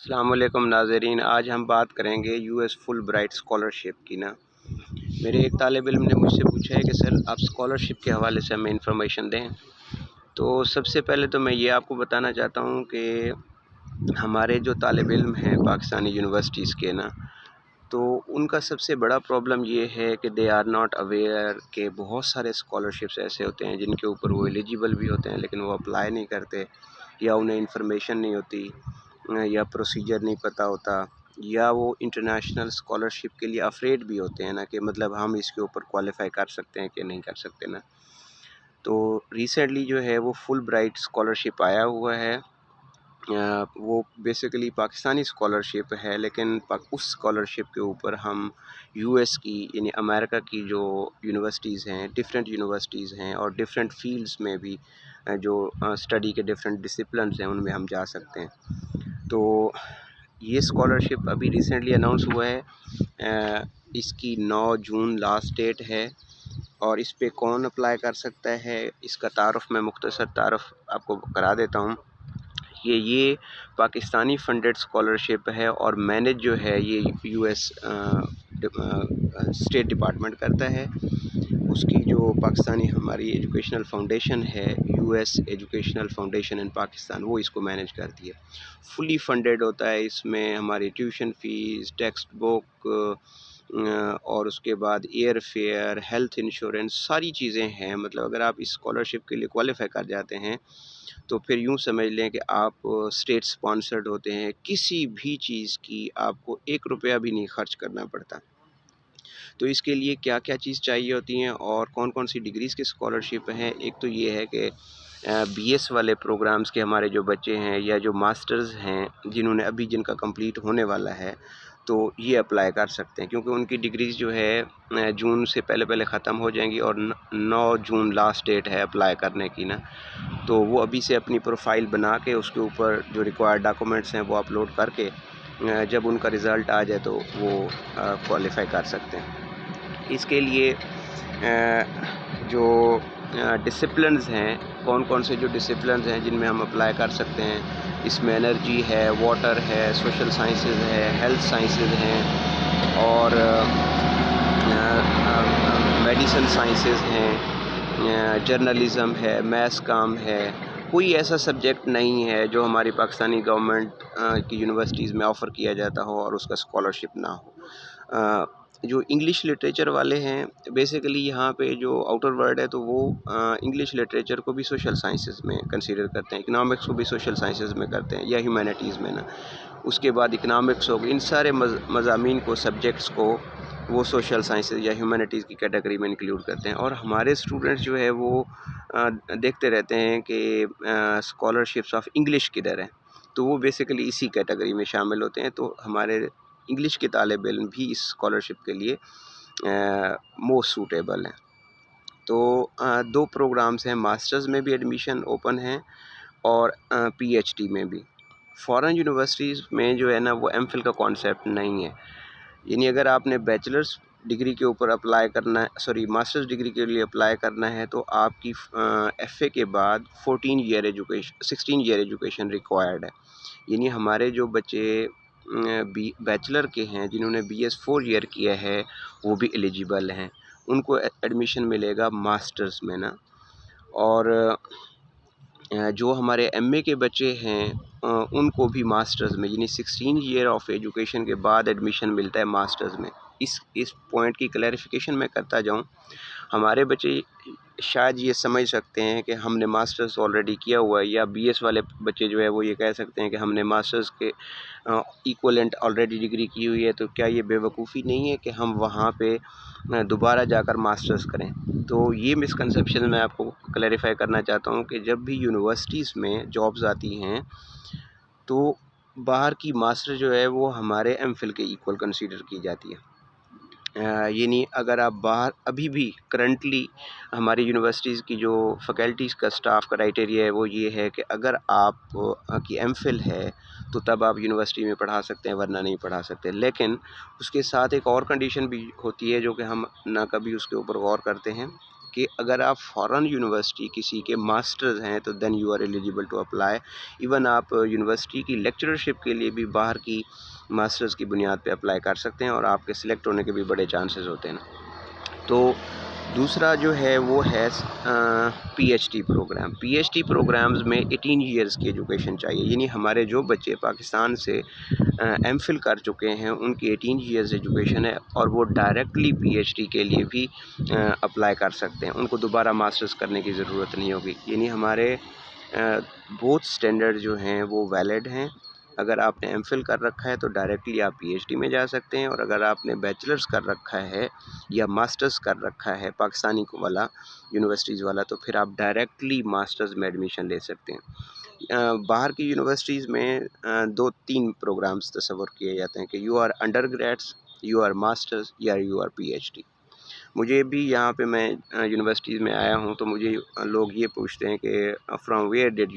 अस्सलाम वालेकुम नाज़रीन। आज हम बात करेंगे यूएस फुल ब्राइट स्कॉलरशिप की ना। मेरे एक तालिब इल्म ने मुझसे पूछा है कि सर आप स्कॉलरशिप के हवाले से हमें इंफॉर्मेशन दें। तो सबसे पहले तो मैं ये आपको बताना चाहता हूँ कि हमारे जो तालिब इल्म हैं पाकिस्तानी यूनिवर्सिटीज़ के ना, तो उनका सबसे बड़ा प्रॉब्लम ये है कि दे आर नॉट अवेयर कि बहुत सारे स्कॉलरशिप्स ऐसे होते हैं जिनके ऊपर वो एलिजिबल भी होते हैं लेकिन वो अप्लाई नहीं करते, या उन्हें इंफॉर्मेशन नहीं होती, या प्रोसीजर नहीं पता होता, या वो इंटरनेशनल स्कॉलरशिप के लिए अफ्रेड भी होते हैं ना कि मतलब हम इसके ऊपर क्वालिफाई कर सकते हैं कि नहीं कर सकते ना। तो रिसेंटली जो है वो फुल ब्राइट स्कॉलरशिप आया हुआ है। वो बेसिकली पाकिस्तानी स्कॉलरशिप है, लेकिन उस स्कॉलरशिप के ऊपर हम यूएस की यानी अमेरिका की जो यूनिवर्सिटीज़ हैं, डिफरेंट यूनिवर्सिटीज़ हैं और डिफरेंट फील्ड्स में भी जो स्टडी के डिफरेंट डिसिप्लिन्स हैं उनमें हम जा सकते हैं। तो ये स्कॉलरशिप अभी रिसेंटली अनाउंस हुआ है। इसकी 9 जून लास्ट डेट है और इस पे कौन अप्लाई कर सकता है, इसका तारुफ़ मैं मुख्तसर तारुफ़ आपको करा देता हूँ। ये पाकिस्तानी फ़ंडेड स्कॉलरशिप है और मैनेज जो है ये यूएस स्टेट डिपार्टमेंट करता है। उसकी जो पाकिस्तानी हमारी एजुकेशनल फाउंडेशन है, यूएस एजुकेशनल फाउंडेशन इन पाकिस्तान, वो इसको मैनेज करती है। फुली फ़ंडेड होता है, इसमें हमारी ट्यूशन फ़ीस, टेक्स्ट बुक और उसके बाद एयर फेयर, हेल्थ इंश्योरेंस, सारी चीज़ें हैं। मतलब अगर आप इस स्कॉलरशिप के लिए क्वालिफ़ाई कर जाते हैं तो फिर यूँ समझ लें कि आप स्टेट स्पॉन्सर्ड होते हैं। किसी भी चीज़ की आपको 1 रुपया भी नहीं खर्च करना पड़ता। तो इसके लिए क्या-क्या चीज़ चाहिए होती हैं और कौन-कौन सी डिग्रीज़ की स्कॉलरशिप हैं। एक तो ये है कि बीएस वाले प्रोग्राम्स के हमारे जो बच्चे हैं या जो मास्टर्स हैं जिन्होंने अभी जिनका कंप्लीट होने वाला है, तो ये अप्लाई कर सकते हैं क्योंकि उनकी डिग्रीज़ जो है जून से पहले-पहले ख़त्म हो जाएंगी और 9 जून लास्ट डेट है अप्लाई करने की ना। तो वो अभी से अपनी प्रोफाइल बना के उसके ऊपर जो रिक्वायर्ड डॉक्यूमेंट्स हैं वो अपलोड करके जब उनका रिज़ल्ट आ जाए तो वो क्वालिफ़ाई कर सकते हैं। इसके लिए जो डिसिप्लिन्स हैं, कौन-कौन से जो डिसिप्लिन्स हैं जिनमें हम अप्लाई कर सकते हैं, इसमें एनर्जी है, वाटर है, सोशल साइंसेज़ है, हेल्थ साइंसेज़ हैं और मेडिसिन साइंसेज़ हैं, जर्नलिज़म है, मैथ्स काम है। कोई ऐसा सब्जेक्ट नहीं है जो हमारी पाकिस्तानी गवर्नमेंट की यूनिवर्सिटीज़ में ऑफ़र किया जाता हो और उसका स्कॉलरशिप ना हो। जो इंग्लिश लिटरेचर वाले हैं, बेसिकली यहाँ पे जो आउटर वर्ल्ड है तो वो इंग्लिश लिटरेचर को भी सोशल साइंसेज़ में कंसीडर करते हैं, इकोनॉमिक्स को भी सोशल साइंसेज़ में करते हैं या ह्यूमैनिटीज़ में ना। उसके बाद इकोनॉमिक्स हो गई, इन सारे मज़ामीन को, सब्जेक्ट्स को वो सोशल साइंसेज़ या ह्यूमैनिटीज़ की कैटेगरी में इंक्लूड करते हैं। और हमारे स्टूडेंट्स जो है वो देखते रहते हैं कि स्कॉलरशिप्स ऑफ इंग्लिश किधर है, तो वो बेसिकली इसी कैटेगरी में शामिल होते हैं। तो हमारे इंग्लिश के तालिब इल्म भी इस स्कॉलरशिप के लिए मोस्ट सूटेबल हैं। तो 2 प्रोग्राम्स हैं, मास्टर्स में भी एडमिशन ओपन है और पीएचडी में भी। फ़ॉरेन यूनिवर्सिटीज़ में जो है ना वो एमफिल का कॉन्सेप्ट नहीं है। यानी अगर आपने बैचलर्स डिग्री के ऊपर अप्लाई करना है, सॉरी मास्टर्स डिग्री के लिए अप्लाई करना है, तो आपकी एफए के बाद 16 ईयर एजुकेशन रिक्वायर्ड है। यानी हमारे जो बच्चे बैचलर के हैं जिन्होंने बीएस 4 ईयर किया है वो भी एलिजिबल हैं, उनको एडमिशन मिलेगा मास्टर्स में ना। और जो हमारे एमए के बच्चे हैं उनको भी मास्टर्स में यानी 16 ईयर ऑफ एजुकेशन के बाद एडमिशन मिलता है मास्टर्स में। इस पॉइंट की क्लैरिफिकेशन मैं करता जाऊं। हमारे बच्चे शायद ये समझ सकते हैं कि हमने मास्टर्स ऑलरेडी किया हुआ है, या बीएस वाले बच्चे जो है वो ये कह सकते हैं कि हमने मास्टर्स के इक्वलेंट ऑलरेडी डिग्री की हुई है, तो क्या ये बेवकूफ़ी नहीं है कि हम वहाँ पे दोबारा जाकर मास्टर्स करें। तो ये मिसकंसेप्शन मैं आपको क्लैरिफाई करना चाहता हूँ कि जब भी यूनिवर्सिटीज़ में जॉब्स आती हैं तो बाहर की मास्टर जो है वो हमारे एमफिल के इक्वल कंसीडर की जाती है। यानी अगर आप बाहर अभी भी करंटली हमारी यूनिवर्सिटीज़ की जो फ़ैकल्टीज़ का स्टाफ क्राइटेरिया है वो ये है कि अगर आप की एमफिल है तो तब आप यूनिवर्सिटी में पढ़ा सकते हैं, वरना नहीं पढ़ा सकते। लेकिन उसके साथ एक और कंडीशन भी होती है जो कि हम ना कभी उसके ऊपर गौर करते हैं कि अगर आप फॉरेन यूनिवर्सिटी किसी के मास्टर्स हैं तो then you are eligible to apply. Even आप यूनिवर्सिटी की लेक्चरशिप के लिए भी बाहर की मास्टर्स की बुनियाद पे अप्लाई कर सकते हैं और आपके सिलेक्ट होने के भी बड़े चांसेस होते हैं ना। तो दूसरा जो है वो है पीएचडी प्रोग्राम। पीएचडी प्रोग्राम्स में 18 इयर्स की एजुकेशन चाहिए, यानी हमारे जो बच्चे पाकिस्तान से एमफिल कर चुके हैं उनकी 18 इयर्स एजुकेशन है और वो डायरेक्टली पीएचडी के लिए भी अप्लाई कर सकते हैं। उनको दोबारा मास्टर्स करने की ज़रूरत नहीं होगी, यानी हमारे बोथ स्टैंडर्ड जो हैं वो वैलिड हैं। अगर आपने एमफिल कर रखा है तो डायरेक्टली आप पीएचडी में जा सकते हैं, और अगर आपने बैचलर्स कर रखा है या मास्टर्स कर रखा है पाकिस्तानी वाला यूनिवर्सिटीज़ वाला, तो फिर आप डायरेक्टली मास्टर्स में एडमिशन ले सकते हैं। बाहर की यूनिवर्सिटीज़ में 2-3 प्रोग्राम्स तस्वर किए जाते हैं कि you are undergrads, you are masters या यू आर पीएचडी। मुझे भी यहाँ पे मैं यूनिवर्सिटीज़ में आया हूँ तो मुझे लोग ये पूछते हैं कि from where did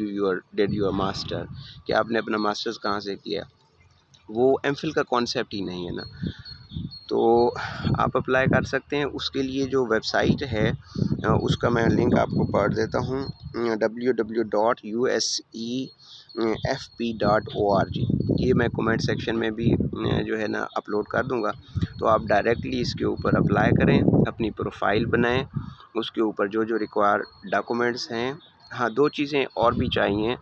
your master, कि आपने अपना मास्टर्स कहाँ से किया। वो एमफिल का कॉन्सेप्ट ही नहीं है ना। तो आप अप्लाई कर सकते हैं। उसके लिए जो वेबसाइट है उसका मैं लिंक आपको पढ़ देता हूँ, www.usefp.org। ये मैं कमेंट सेक्शन में भी जो है ना अपलोड कर दूँगा। तो आप डायरेक्टली इसके ऊपर अप्लाई करें, अपनी प्रोफाइल बनाएं, उसके ऊपर जो जो रिक्वायर डॉक्यूमेंट्स हैं। हाँ, 2 चीज़ें और भी चाहिए।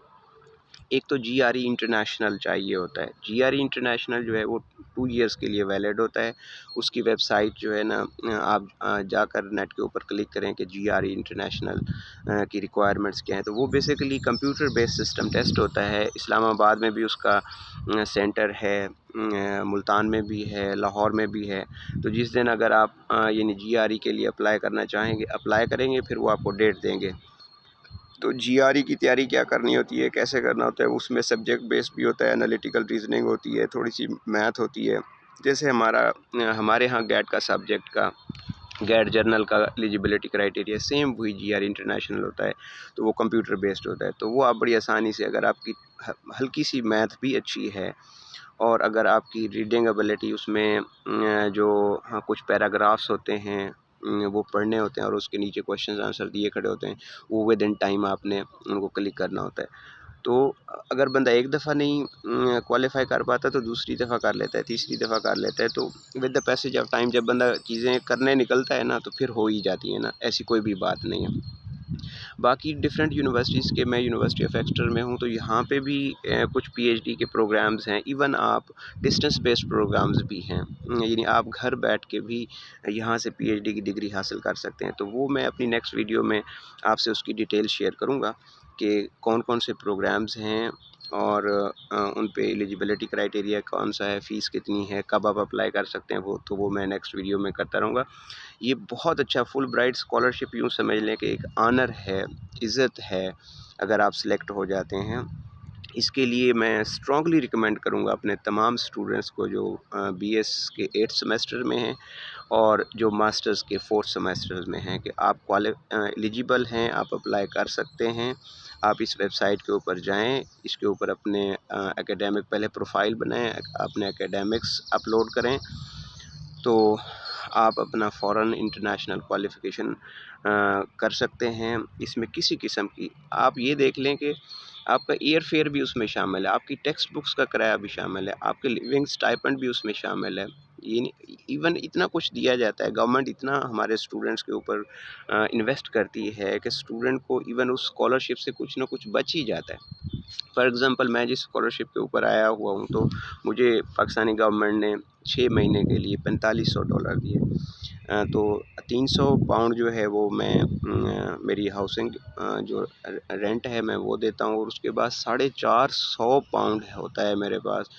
एक तो जीआरई इंटरनेशनल चाहिए होता है। जीआरई इंटरनेशनल जो है वो 2 इयर्स के लिए वैलिड होता है। उसकी वेबसाइट जो है ना, आप जाकर नेट के ऊपर क्लिक करें कि जीआरई इंटरनेशनल की रिक्वायरमेंट्स क्या हैं। तो वो basically computer based system test होता है। इस्लामाबाद में भी उसका सेंटर है, मुल्तान में भी है, लाहौर में भी है। तो जिस दिन अगर आप यानी जीआरई के लिए अप्लाई करना चाहेंगे, अप्लाई करेंगे, फिर वो आपको डेट देंगे। तो जीआरई की तैयारी क्या करनी होती है, कैसे करना होता है, उसमें सब्जेक्ट बेस्ड भी होता है, एनालिटिकल रीजनिंग होती है, थोड़ी सी मैथ होती है। जैसे हमारे यहाँ गैट का सब्जेक्ट का गैट जर्नल का एलिजिबिलिटी क्राइटेरिया सेम वही जीआरई इंटरनेशनल होता है। तो वो कंप्यूटर बेस्ड होता है। तो वो आप बड़ी आसानी से, अगर आपकी हल्की सी मैथ भी अच्छी है और अगर आपकी रीडिंग एबिलिटी उसमें जो हाँ कुछ पैराग्राफ्स होते हैं वो पढ़ने होते हैं और उसके नीचे क्वेश्चन आंसर दिए खड़े होते हैं, वो विद इन टाइम आपने उनको क्लिक करना होता है। तो अगर बंदा एक दफ़ा नहीं क्वालिफाई कर पाता तो दूसरी दफ़ा कर लेता है, तीसरी दफ़ा कर लेता है। तो with the passage of time जब बंदा चीज़ें करने निकलता है ना तो फिर हो ही जाती है ना, ऐसी कोई भी बात नहीं है। बाकी डिफरेंट यूनिवर्सिटीज़ के, मैं यूनिवर्सिटी ऑफ एक्स्टर में हूँ तो यहाँ पे भी कुछ पीएचडी के प्रोग्राम्स हैं। इवन आप डिस्टेंस बेस्ड प्रोग्राम्स भी हैं, यानी आप घर बैठ के भी यहाँ से पीएचडी की डिग्री हासिल कर सकते हैं। तो वो मैं अपनी नेक्स्ट वीडियो में आपसे उसकी डिटेल शेयर करूँगा कि कौन कौन से प्रोग्राम्स हैं और उन पे एलिजिबिलिटी क्राइटेरिया कौन सा है, फ़ीस कितनी है, कब आप अप्लाई कर सकते हैं, वो मैं नेक्स्ट वीडियो में करता रहूँगा। ये बहुत अच्छा फुल ब्राइट स्कॉलरशिप यूँ समझ लें कि एक ऑनर है, इज़्ज़त है अगर आप सिलेक्ट हो जाते हैं। इसके लिए मैं स्ट्रॉन्गली रिकमेंड करूँगा अपने तमाम स्टूडेंट्स को जो बीएस के 8th सेमेस्टर में हैं और जो मास्टर्स के 4th सेमेस्टर में हैं कि आप एलिजिबल हैं, आप अप्लाई कर सकते हैं। आप इस वेबसाइट के ऊपर जाएं, इसके ऊपर अपने एकेडमिक पहले प्रोफाइल बनाएं, अपने एकेडमिक्स अपलोड करें, तो आप अपना फ़ौरन इंटरनेशनल क्वालिफ़िकेशन कर सकते हैं। इसमें किसी किस्म की, आप ये देख लें कि आपका एयर फेयर भी उसमें शामिल है, आपकी टेक्स्ट बुक्स का किराया भी शामिल है, आपके लिविंग स्टाइपेंड भी उसमें शामिल है। ये इवन इतना कुछ दिया जाता है, गवर्नमेंट इतना हमारे स्टूडेंट्स के ऊपर इन्वेस्ट करती है कि स्टूडेंट को इवन उस स्कॉलरशिप से कुछ ना कुछ बच ही जाता है। फॉर एग्ज़ाम्पल मैं जिस स्कॉलरशिप के ऊपर आया हुआ हूँ तो मुझे पाकिस्तानी गवर्नमेंट ने 6 महीने के लिए $4500 दिए। तो 300 पाउंड जो है वो मैं मेरी हाउसिंग जो रेंट है मैं वो देता हूँ, और उसके बाद 450 पाउंड होता है मेरे पास।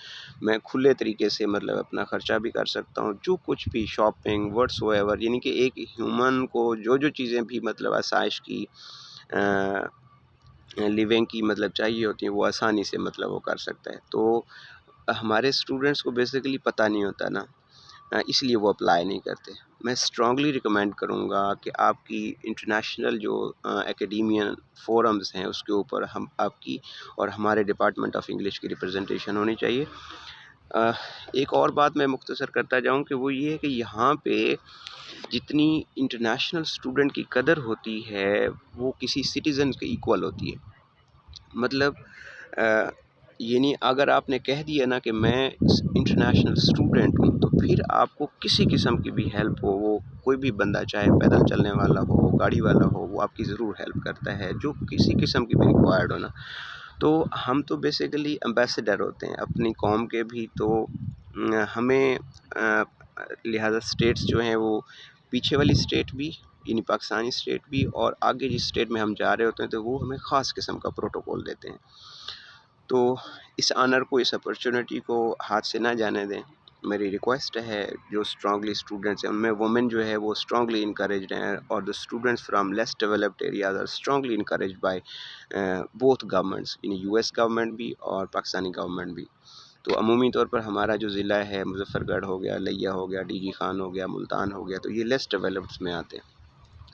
मैं खुले तरीके से मतलब अपना ख़र्चा भी कर सकता हूँ, जो कुछ भी शॉपिंग व्हाट्सओएवर, यानी कि एक ह्यूमन को जो जो चीज़ें भी मतलब आसाइश की लिविंग की मतलब चाहिए होती हैं वो आसानी से मतलब वो कर सकता है। तो हमारे स्टूडेंट्स को बेसिकली पता नहीं होता ना, इसलिए वो अप्लाई नहीं करते। मैं स्ट्रॉन्गली रिकमेंड करूँगा कि आपकी इंटरनेशनल जो एकेडमियन फोरम्स हैं उसके ऊपर हम आपकी और हमारे डिपार्टमेंट ऑफ इंग्लिश की रिप्रेजेंटेशन होनी चाहिए। अ, एक और बात मैं मुख्तसर करता जाऊँ कि वो ये है कि यहाँ पे जितनी इंटरनेशनल स्टूडेंट की कदर होती है, वो किसी सिटीज़न के इक्वल होती है। मतलब अ, यानी अगर आपने कह दिया ना कि मैं इंटरनेशनल स्टूडेंट हूँ, तो फिर आपको किसी किस्म की भी हेल्प हो, वो कोई भी बंदा चाहे पैदल चलने वाला हो, गाड़ी वाला हो, वो आपकी ज़रूर हेल्प करता है, जो किसी किस्म की भी रिक्वायर्ड हो ना। तो हम तो बेसिकली एम्बेसडर होते हैं अपनी कौम के भी, तो हमें लिहाजा स्टेट्स जो हैं वो पीछे वाली स्टेट भी यानी पाकिस्तानी स्टेट भी और आगे जिस स्टेट में हम जा रहे होते हैं तो वो हमें ख़ास किस्म का प्रोटोकॉल देते हैं। तो इस ऑनर को, इस अपॉर्चुनिटी को हाथ से ना जाने दें। मेरी रिक्वेस्ट है, जो स्ट्रांगली स्टूडेंट्स हैं उनमें वुमेन जो है वो स्ट्रांगली इनकरेज्ड हैं, और the students from less developed areas are strongly encouraged by both governments, in US government भी और पाकिस्तानी गवर्नमेंट भी। तो अमूमी तौर पर हमारा जो ज़िला है मुज़फ़्फ़रगढ़ हो गया, लिया हो गया, डीजी खान हो गया, मुल्तान हो गया, तो ये लेस डेवलप्ड में आते हैं।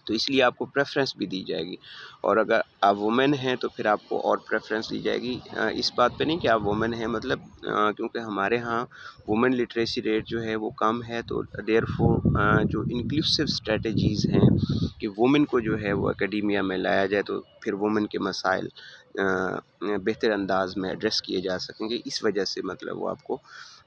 तो इसलिए आपको प्रेफ़रेंस भी दी जाएगी, और अगर आप वुमेन हैं तो फिर आपको और प्रेफ़रेंस दी जाएगी। इस बात पे नहीं कि आप वुमेन हैं, मतलब क्योंकि हमारे यहाँ वुमेन लिटरेसी रेट जो है वो कम है, तो देयरफॉर जो इंक्लूसिव स्ट्रैटेजीज़ हैं कि वुमेन को जो है वो एकेडेमिया में लाया जाए, तो फिर वुमेन के मसाइल बेहतर अंदाज में एड्रेस किए जा सकेंगे, इस वजह से मतलब वो आपको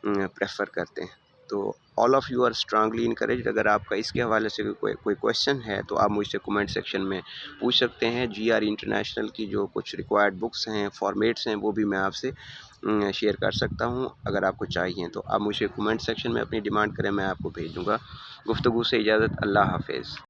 प्रेफ़र करते हैं। तो all of you are strongly encouraged. अगर आपका इसके हवाले से कोई क्वेश्चन है तो आप मुझसे कमेंट सेक्शन में पूछ सकते हैं। जीआर इंटरनेशनल की जो कुछ रिक्वायर्ड बुक्स हैं, फॉर्मेट्स हैं, वो भी मैं आपसे शेयर कर सकता हूँ। अगर आपको चाहिए तो आप मुझे कमेंट सेक्शन में अपनी डिमांड करें, मैं आपको भेज दूँगा। गुफ्तगू से इजाज़त, अल्लाह हाफ़िज़।